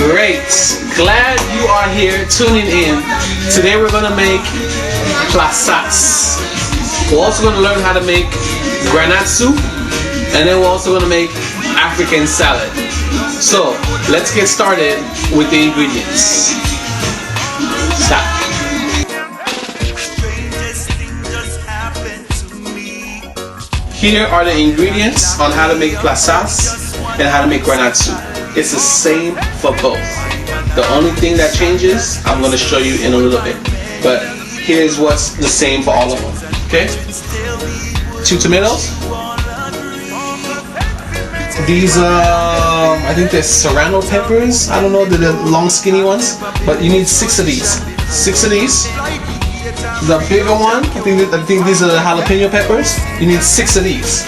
Great. Glad you are here tuning in. Today we're going to make plasas. We're also going to learn how to make granat soup, and then we're also going to make African salad. So let's get started with the ingredients. Stop. Here are the ingredients on how to make plasas and how to make granat soup. It's the same for both. The only thing that changes, I'm going to show you in a little bit. But here's what's the same for all of them. Okay? 2 tomatoes. These, I think they're serrano peppers. I don't know, they're the long skinny ones. But you need 6 of these. 6 of these. The bigger one, I think these are the jalapeno peppers. You need 6 of these.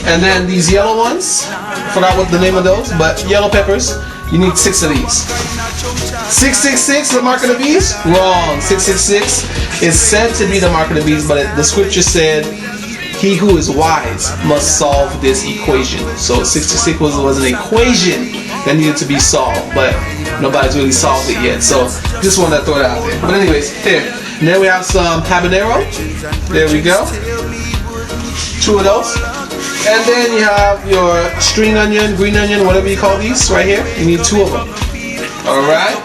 And then these yellow ones, forgot what the name of those, but yellow peppers, you need 6 of these. 666, the mark of the beast? Wrong. 666 is said to be the mark of the beast, but the scripture said, he who is wise must solve this equation. So 666 was an equation that needed to be solved, but nobody's really solved it yet. So just wanted to throw it out there. But anyways, here. And then we have some habanero. There we go. 2 of those. And then you have your string onion, green onion, whatever you call these, right here. You need 2 of them. Alright?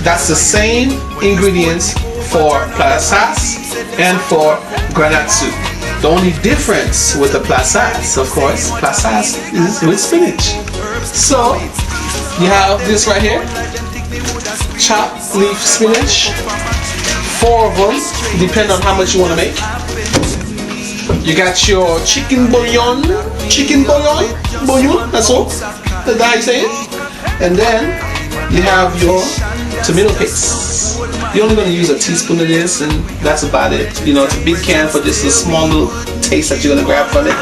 That's the same ingredients for plasas and for granat soup. The only difference with the plasas, of course, plasas is with spinach. So, you have this right here. Chopped leaf spinach. 4 of them, depending on how much you want to make. You got your chicken bouillon, that's all. That's how you say it. And then you have your tomato paste. You're only going to use a teaspoon of this, and that's about it. You know, it's a big can for just a small little taste that you're going to grab from it.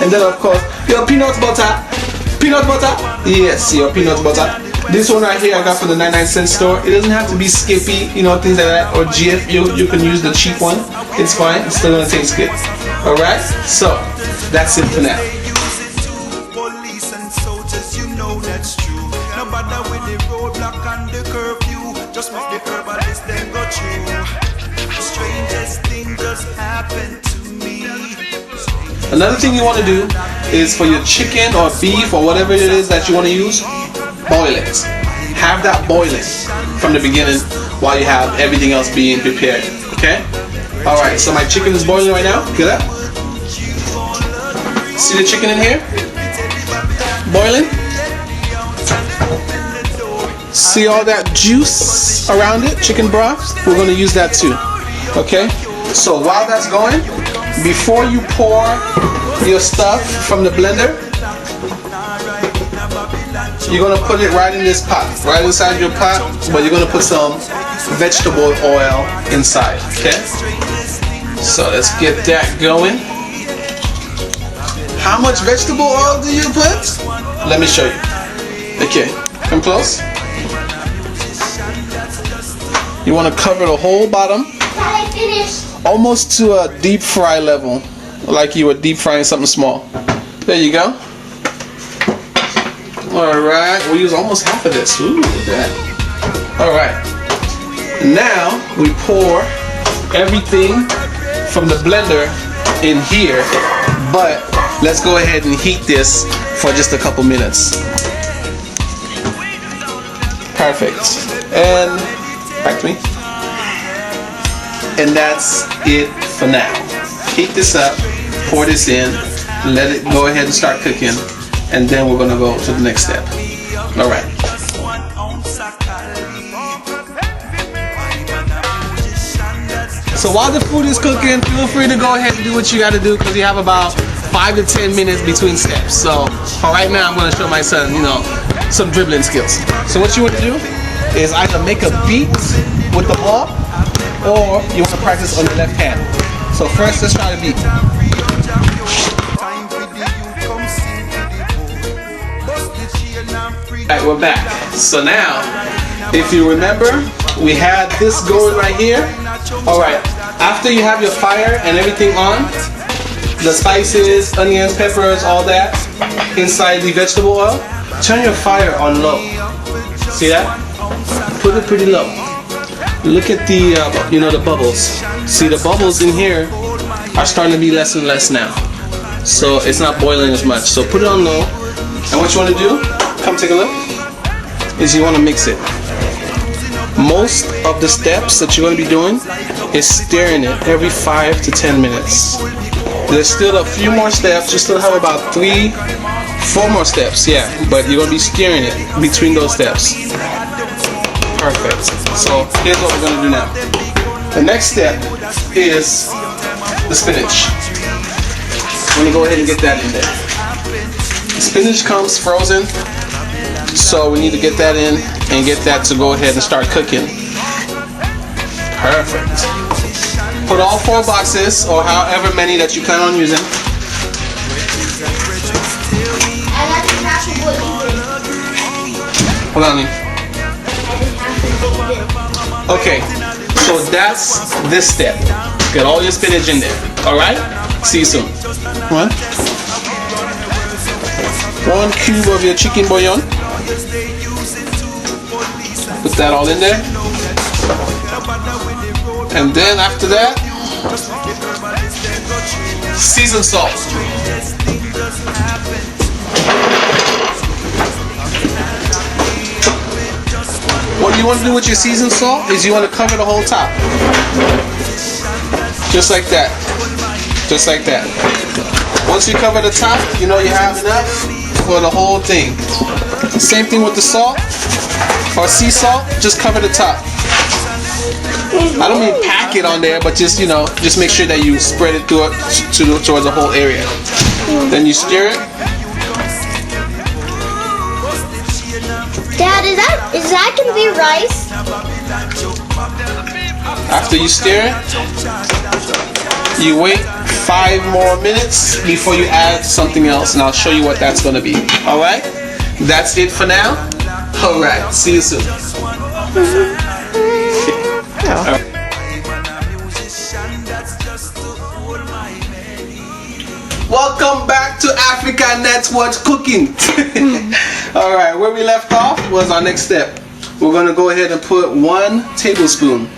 And then, of course, your peanut butter. Peanut butter? Yes, your peanut butter. This one right here I got from the 99-cent store. It doesn't have to be Skippy, you know, things like that, or GF. You can use the cheap one. It's fine. It's still going to taste good. Alright? So, that's it for now. Police and soldiers, you know that's true. No bother with the roadblock and the curfew. Just make the herbalist then go through. Strangest thing just happened to me. Another thing you want to do is for your chicken or beef or whatever it is that you want to use, boil it. Have that boiling from the beginning while you have everything else being prepared. Okay? Alright, so my chicken is boiling right now. Get up. See the chicken in here? Boiling. See all that juice around it? Chicken broth? We're going to use that too. Okay? So while that's going, before you pour your stuff from the blender, you're going to put it right in this pot, right inside your pot, but you're going to put some vegetable oil inside, okay? So let's get that going. How much vegetable oil do you put? Let me show you. Okay, come close. You want to cover the whole bottom, almost to a deep fry level, like you were deep frying something small. There you go. Alright, we'll use almost half of this. Ooh, look at that. Alright. Now we pour everything from the blender in here, but let's go ahead and heat this for just a couple minutes. Perfect. And back to me. And that's it for now. Heat this up, pour this in, let it go ahead and start cooking. And then we're going to go to the next step. Alright. So while the food is cooking, feel free to go ahead and do what you got to do, because you have about 5 to 10 minutes between steps. So for right now, I'm going to show my son, you know, some dribbling skills. So what you want to do is either make a beat with the ball, or you want to practice on your left hand. So first, let's try the beat. Alright, we're back. So now, if you remember, we had this going right here. Alright, after you have your fire and everything on, the spices, onions, peppers, all that, inside the vegetable oil, turn your fire on low. See that? Put it pretty low. Look at the, the bubbles. See, the bubbles in here are starting to be less and less now. So it's not boiling as much. So put it on low. And what you want to do, come take a look, is you want to mix it. Most of the steps that you're going to be doing is stirring it every 5 to 10 minutes. There's still a few more steps. You still have about 3, 4 more steps, yeah. But you're going to be stirring it between those steps. Perfect. So here's what we're going to do now. The next step is the spinach. I'm going to go ahead and get that in there. The spinach comes frozen, so we need to get that in and get that to go ahead and start cooking. Perfect. Put all 4 boxes, or however many that you plan on using. Hold on. Okay, so that's this step. Get all your spinach in there. Alright? See you soon. 1 cube of your chicken bouillon. Put that all in there. And then after that, seasoned salt. What you want to do with your seasoned salt is you want to cover the whole top. Just like that. Just like that. Once you cover the top, you know you have enough for the whole thing. Same thing with the salt or sea salt, just cover the top. I don't mean pack it on there, but just just make sure that you spread it towards the whole area. Then you stir it. Dad, is that gonna be rice? After you stir it, you wait 5 more minutes before you add something else, and I'll show you what that's gonna be. All right? That's it for now. All right. See you soon. Welcome back to Africa Network Cooking. Alright, where we left off was our next step. We're going to go ahead and put 1 tablespoon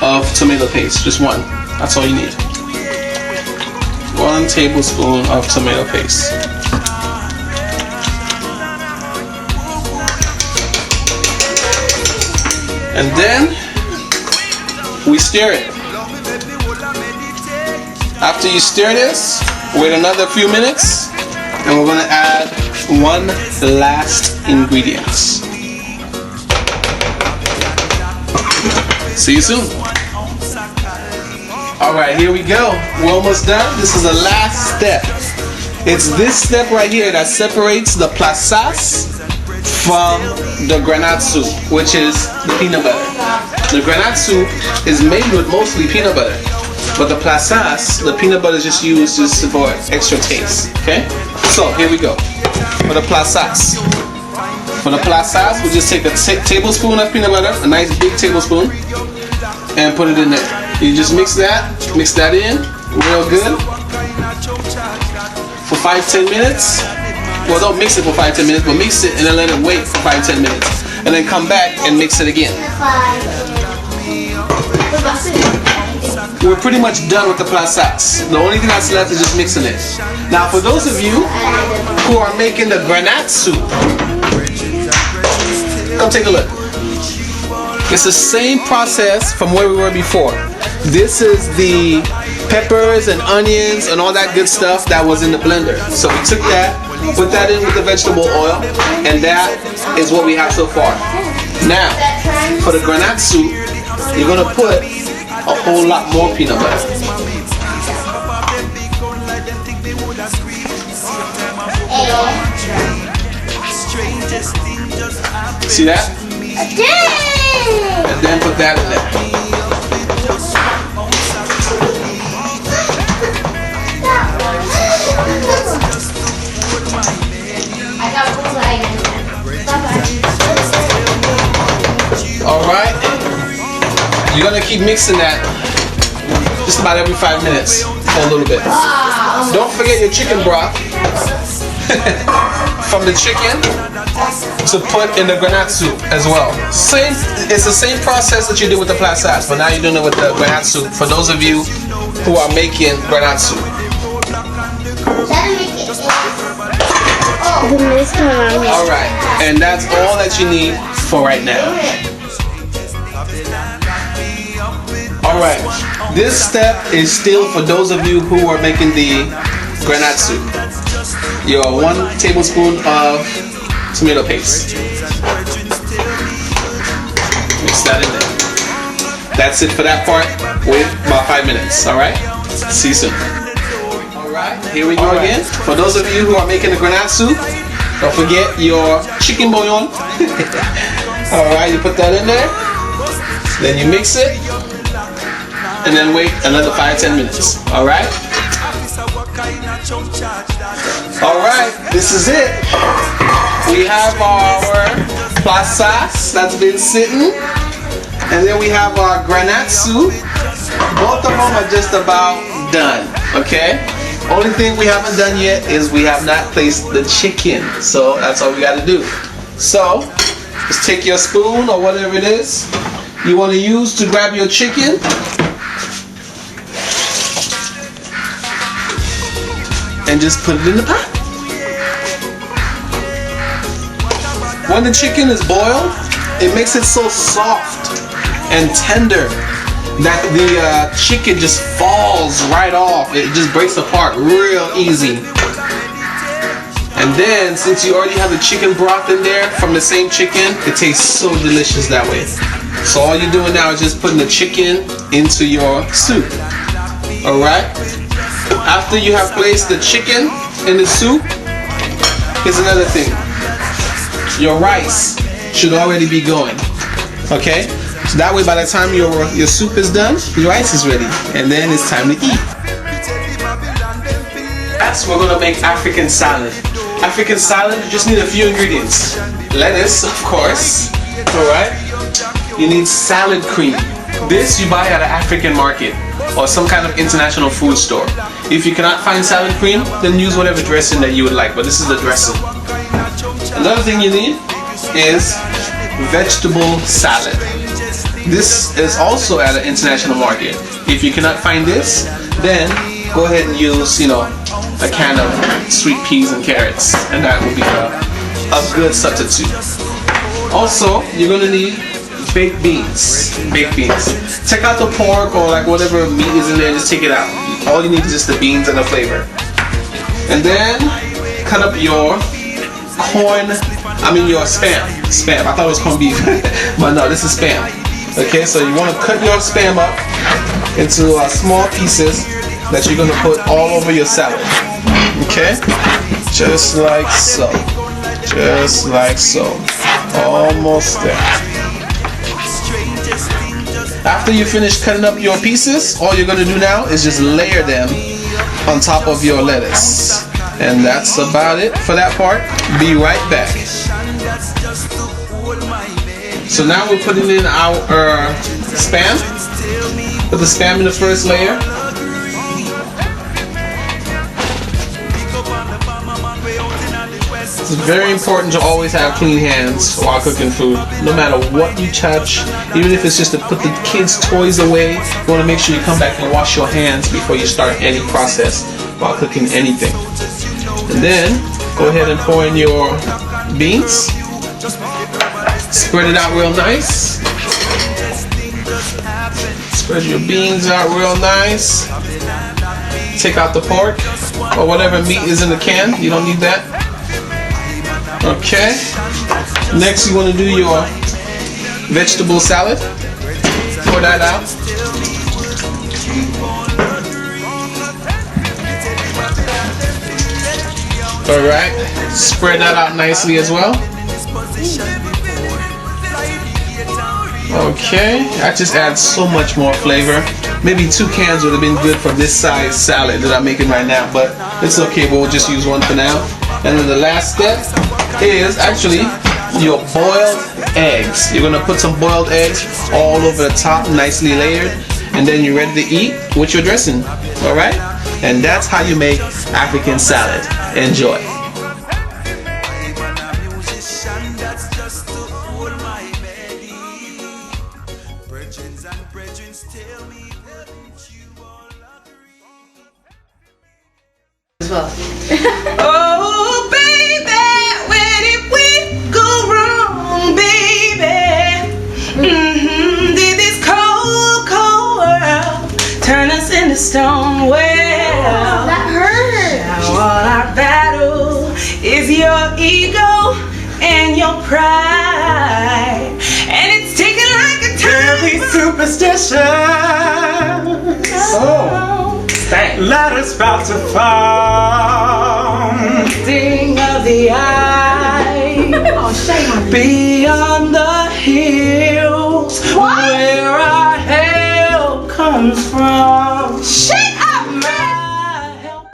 of tomato paste. Just 1. That's all you need. 1 tablespoon of tomato paste. And then we stir it. After you stir this, wait another few minutes, and we're going to add 1 last ingredient. See you soon. Alright, here we go. We're almost done. This is the last step. It's this step right here that separates the Plasas from the Granat soup, which is the peanut butter. The Granat soup is made with mostly peanut butter. But the Plasas, the peanut butter is just used for extra taste. Okay? So here we go. For the Plasas. For the Plasas, we just take a tablespoon of peanut butter, a nice big tablespoon, and put it in there. You just mix that in real good for 5-10 minutes. Well, don't mix it for 5-10 minutes, but mix it and then let it wait for 5-10 minutes. And then come back and mix it again. We're pretty much done with the Plasas. The only thing that's left is just mixing it. Now, for those of you who are making the Granat soup, come take a look. It's the same process from where we were before. This is the peppers and onions and all that good stuff that was in the blender. So we took that, put that in with the vegetable oil, and that is what we have so far. Now, for the Granat soup, you're going to put a whole lot more peanut butter. See that? And then put that in there. Alright. You're gonna keep mixing that just about every 5 minutes for a little bit. Don't forget your chicken broth from the chicken. to put in the granat soup as well. It's the same process that you did with the plasas, but now you're doing it with the granat soup for those of you who are making granat soup. Alright, and that's all that you need for right now. Alright, this step is still for those of you who are making the granat soup. Your 1 tablespoon of tomato paste. Mix that in there. That's it for that part. Wait about 5 minutes, alright? See you soon. Alright, here we go again. For those of you who are making the granat soup, don't forget your chicken bouillon. Alright, you put that in there. Then you mix it. And then wait another 5-10 minutes. Alright? Alright, this is it. We have our plasas that's been sitting. And then we have our granat soup. Both of them are just about done. Okay? Only thing we haven't done yet is we have not placed the chicken. So that's all we got to do. So just take your spoon or whatever it is you want to use to grab your chicken. And just put it in the pot. When the chicken is boiled, it makes it so soft and tender that the chicken just falls right off. It just breaks apart real easy. And then, since you already have the chicken broth in there from the same chicken, it tastes so delicious that way. So all you're doing now is just putting the chicken into your soup. Alright? After you have placed the chicken in the soup, here's another thing. Your rice should already be going. Okay? So that way by the time your soup is done, your rice is ready. And then it's time to eat. Next, we're going to make African salad. African salad, you just need a few ingredients. Lettuce, of course. Alright? You need salad cream. This you buy at an African market or some kind of international food store. If you cannot find salad cream, then use whatever dressing that you would like, but this is the dressing. Another thing you need is vegetable salad. This is also at an international market. If you cannot find this, then go ahead and use, a can of sweet peas and carrots, and that will be a good substitute. Also, you're going to need baked beans. Baked beans. Take out the pork or like whatever meat is in there, just take it out. All you need is just the beans and the flavor. And then cut up your your spam. Spam. I thought it was corned beef, but no, this is spam. Okay, so you want to cut your spam up into small pieces that you're going to put all over your salad. Okay, just like so. Just like so. Almost there. After you finish cutting up your pieces, all you're going to do now is just layer them on top of your lettuce. And that's about it for that part. Be right back. So now we're putting in our spam. Put the spam in the first layer. It's very important to always have clean hands while cooking food. No matter what you touch, even if it's just to put the kids' toys away, you want to make sure you come back and wash your hands before you start any process while cooking anything. And then, go ahead and pour in your beans. Spread it out real nice. Spread your beans out real nice. Take out the pork or whatever meat is in the can. You don't need that. Okay. Next, you want to do your vegetable salad. Pour that out. Alright. Spread that out nicely as well. Okay. That just adds so much more flavor. Maybe 2 cans would have been good for this size salad that I'm making right now, but it's okay. We'll just use 1 for now. And then the last step is actually your boiled eggs. You're gonna put some boiled eggs all over the top, nicely layered, and then you're ready to eat with your dressing. Alright? And that's how you make African salad. Enjoy. well. Oh, baby, where did we go wrong, baby? Did this cold, cold world turn us into stone? Well, That hurt. now all our battle is your ego and your pride, and it's taken like a Every superstition Oh, let us about to fall. Sting of the eye. Oh, shame on you. Beyond the hills where our help comes from.